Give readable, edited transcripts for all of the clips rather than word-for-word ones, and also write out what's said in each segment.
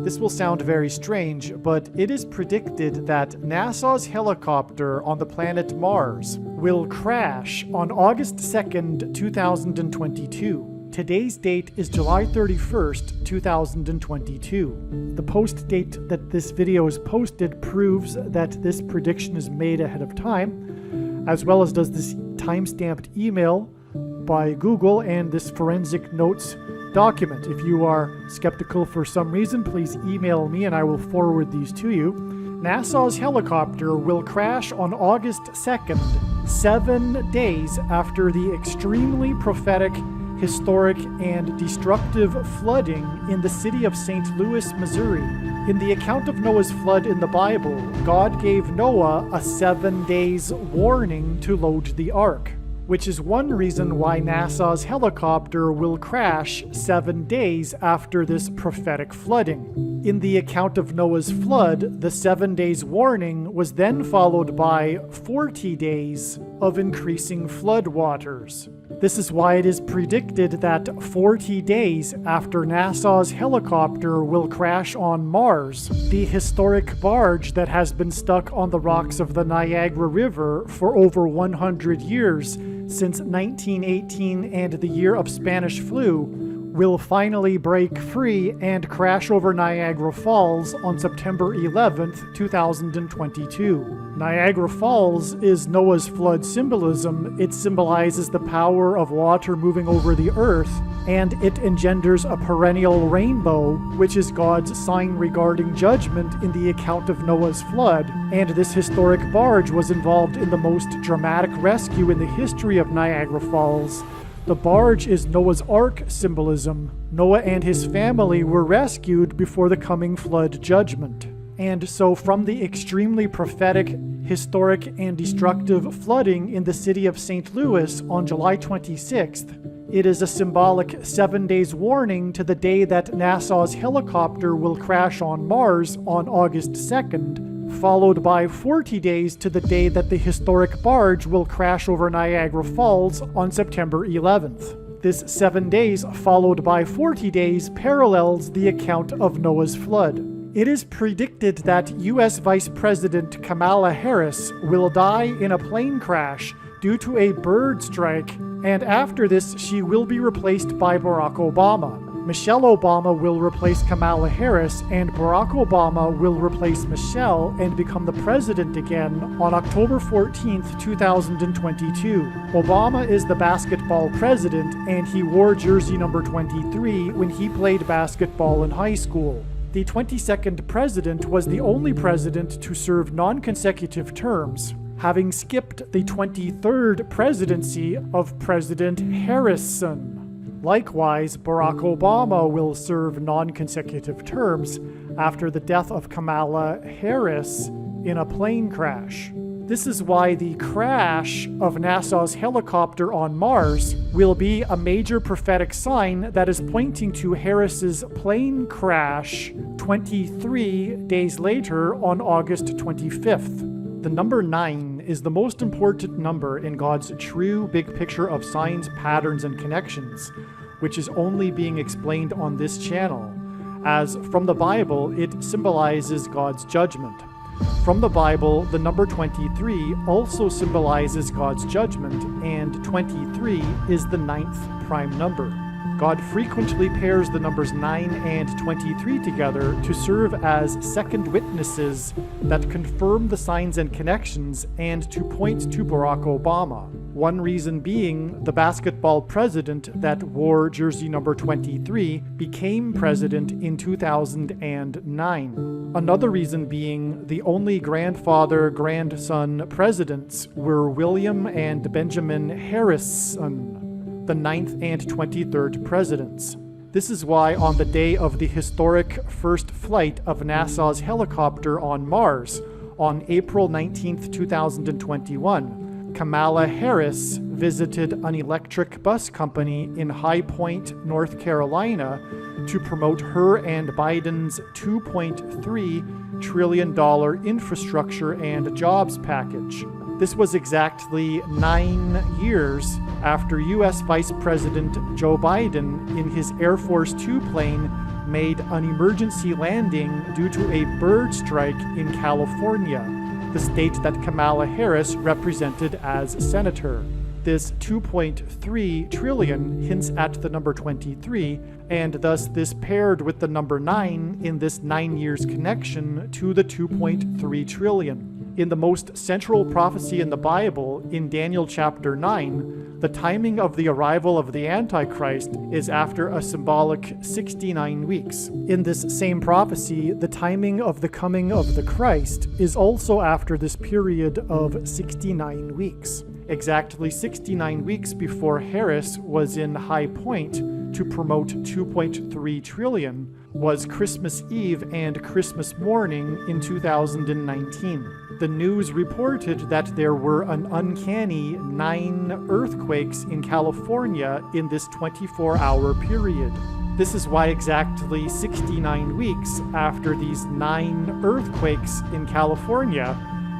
This will sound very strange, but it is predicted that NASA's helicopter on the planet Mars will crash on August 2nd, 2022. Today's date is July 31st, 2022. The post date that this video is posted proves that this prediction is made ahead of time, as well as does this timestamped email by Google and this forensic notes document. If you are skeptical for some reason, please email me and I will forward these to you. NASA's helicopter will crash on August 2nd, 7 days after the extremely prophetic, historic, and destructive flooding in the city of St. Louis, Missouri. In the account of Noah's flood in the Bible, God gave Noah a 7 days warning to load the ark, which is one reason why NASA's helicopter will crash 7 days after this prophetic flooding. In the account of Noah's flood, the 7 days warning was then followed by 40 days of increasing flood waters. This is why it is predicted that 40 days after NASA's helicopter will crash on Mars, the historic barge that has been stuck on the rocks of the Niagara River for over 100 years, since 1918 and the year of Spanish flu, will finally break free and crash over Niagara Falls on September 11th, 2022. Niagara Falls is Noah's flood symbolism. It symbolizes the power of water moving over the earth, and it engenders a perennial rainbow, which is God's sign regarding judgment in the account of Noah's flood. And this historic barge was involved in the most dramatic rescue in the history of Niagara Falls. The barge is Noah's Ark symbolism. Noah and his family were rescued before the coming flood judgment. And so from the extremely prophetic, historic, and destructive flooding in the city of St. Louis on July 26th, it is a symbolic 7 days warning to the day that NASA's helicopter will crash on Mars on August 2nd, followed by 40 days to the day that the historic barge will crash over Niagara Falls on September 11th. This 7 days followed by 40 days parallels the account of Noah's flood. It is predicted that U.S. Vice President Kamala Harris will die in a plane crash due to a bird strike, and after this she will be replaced by Barack Obama. Michelle Obama will replace Kamala Harris, and Barack Obama will replace Michelle and become the president again on October 14th, 2022. Obama is the basketball president, and he wore jersey number 23 when he played basketball in high school. The 22nd president was the only president to serve non-consecutive terms, having skipped the 23rd presidency of President Harrison. Likewise, Barack Obama will serve non-consecutive terms after the death of Kamala Harris in a plane crash. This is why the crash of NASA's helicopter on Mars will be a major prophetic sign that is pointing to Harris's plane crash 23 days later on August 25th. The number 9 is the most important number in God's true big picture of signs, patterns, and connections, which is only being explained on this channel, as from the Bible it symbolizes God's judgment. From the Bible, the number 23 also symbolizes God's judgment, and 23 is the 9th prime number. God frequently pairs the numbers 9 and 23 together to serve as second witnesses that confirm the signs and connections and to point to Barack Obama. One reason being the basketball president that wore jersey number 23 became president in 2009. Another reason being the only grandfather-grandson presidents were William and Benjamin Harrison, the 9th and 23rd presidents. This is why on the day of the historic first flight of NASA's helicopter on Mars, on April 19th, 2021, Kamala Harris visited an electric bus company in High Point, North Carolina, to promote her and Biden's $2.3 trillion infrastructure and jobs package. This was exactly 9 years after U.S. Vice President Joe Biden, in his Air Force Two plane, made an emergency landing due to a bird strike in California, the state that Kamala Harris represented as senator. This 2.3 trillion hints at the number 23, and thus this paired with the number 9 in this 9 years connection to the 2.3 trillion. In the most central prophecy in the Bible, in Daniel chapter 9, the timing of the arrival of the Antichrist is after a symbolic 69 weeks. In this same prophecy, the timing of the coming of the Christ is also after this period of 69 weeks. Exactly 69 weeks before Harris was in High Point to promote 2.3 trillion was Christmas Eve and Christmas morning in 2019. The news reported that there were an uncanny 9 earthquakes in California in this 24-hour period. This is why exactly 69 weeks after these 9 earthquakes in California,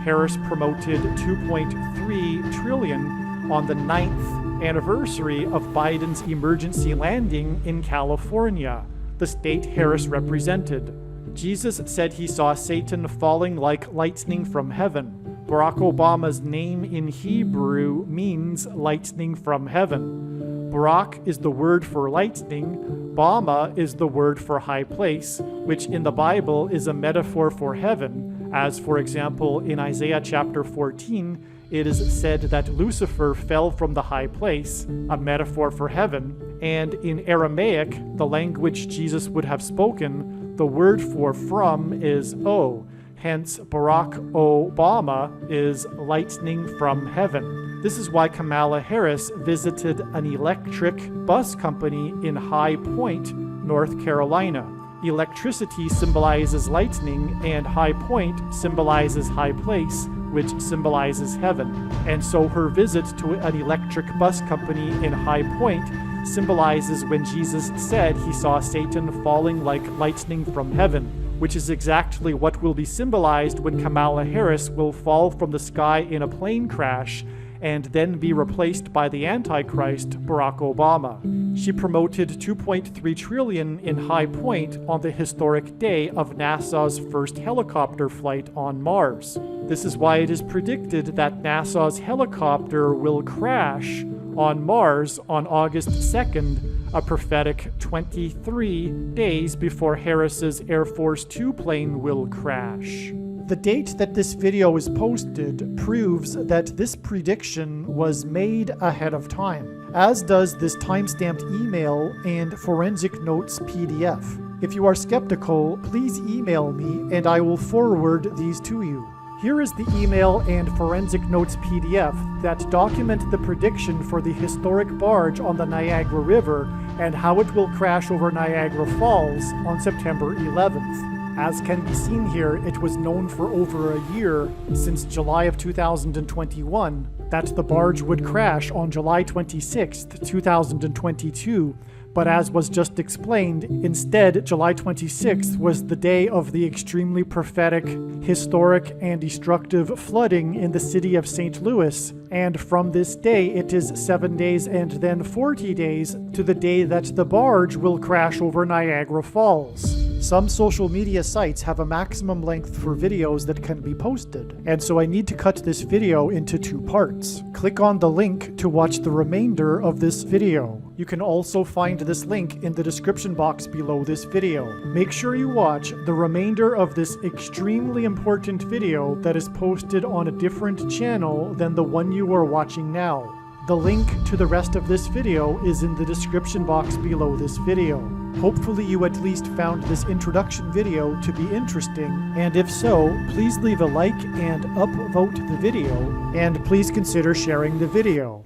Harris promoted 2.3 trillion on the 9th anniversary of Biden's emergency landing in California, the state Harris represented. Jesus said he saw Satan falling like lightning from heaven. Barack Obama's name in Hebrew means lightning from heaven. Barak is the word for lightning. Bama is the word for high place, which in the Bible is a metaphor for heaven, as for example in Isaiah chapter 14, it is said that Lucifer fell from the high place, a metaphor for heaven, and in Aramaic, the language Jesus would have spoken, the word for from is O. Hence, Barack Obama is lightning from heaven. This is why Kamala Harris visited an electric bus company in High Point, North Carolina. Electricity symbolizes lightning, and High Point symbolizes high place, which symbolizes heaven. And so her visit to an electric bus company in High Point symbolizes when Jesus said he saw Satan falling like lightning from heaven, which is exactly what will be symbolized when Kamala Harris will fall from the sky in a plane crash and then be replaced by the Antichrist, Barack Obama. She promoted 2.3 trillion in High Point on the historic day of NASA's first helicopter flight on Mars. This is why it is predicted that NASA's helicopter will crash on Mars on August 2nd, a prophetic 23 days before Harris's Air Force Two plane will crash. The date that this video is posted proves that this prediction was made ahead of time, as does this timestamped email and forensic notes PDF. If you are skeptical, please email me and I will forward these to you. Here is the email and forensic notes PDF that document the prediction for the historic barge on the Niagara River and how it will crash over Niagara Falls on September 11th. As can be seen here, it was known for over a year, since July of 2021, that the barge would crash on July 26, 2022, but as was just explained, instead July 26th was the day of the extremely prophetic, historic, and destructive flooding in the city of St. Louis, and from this day it is 7 days and then 40 days to the day that the barge will crash over Niagara Falls. Some social media sites have a maximum length for videos that can be posted, and so I need to cut this video into 2 parts. Click on the link to watch the remainder of this video. You can also find this link in the description box below this video. Make sure you watch the remainder of this extremely important video that is posted on a different channel than the one you are watching now. The link to the rest of this video is in the description box below this video. Hopefully you at least found this introduction video to be interesting, and if so, please leave a like and upvote the video, and please consider sharing the video.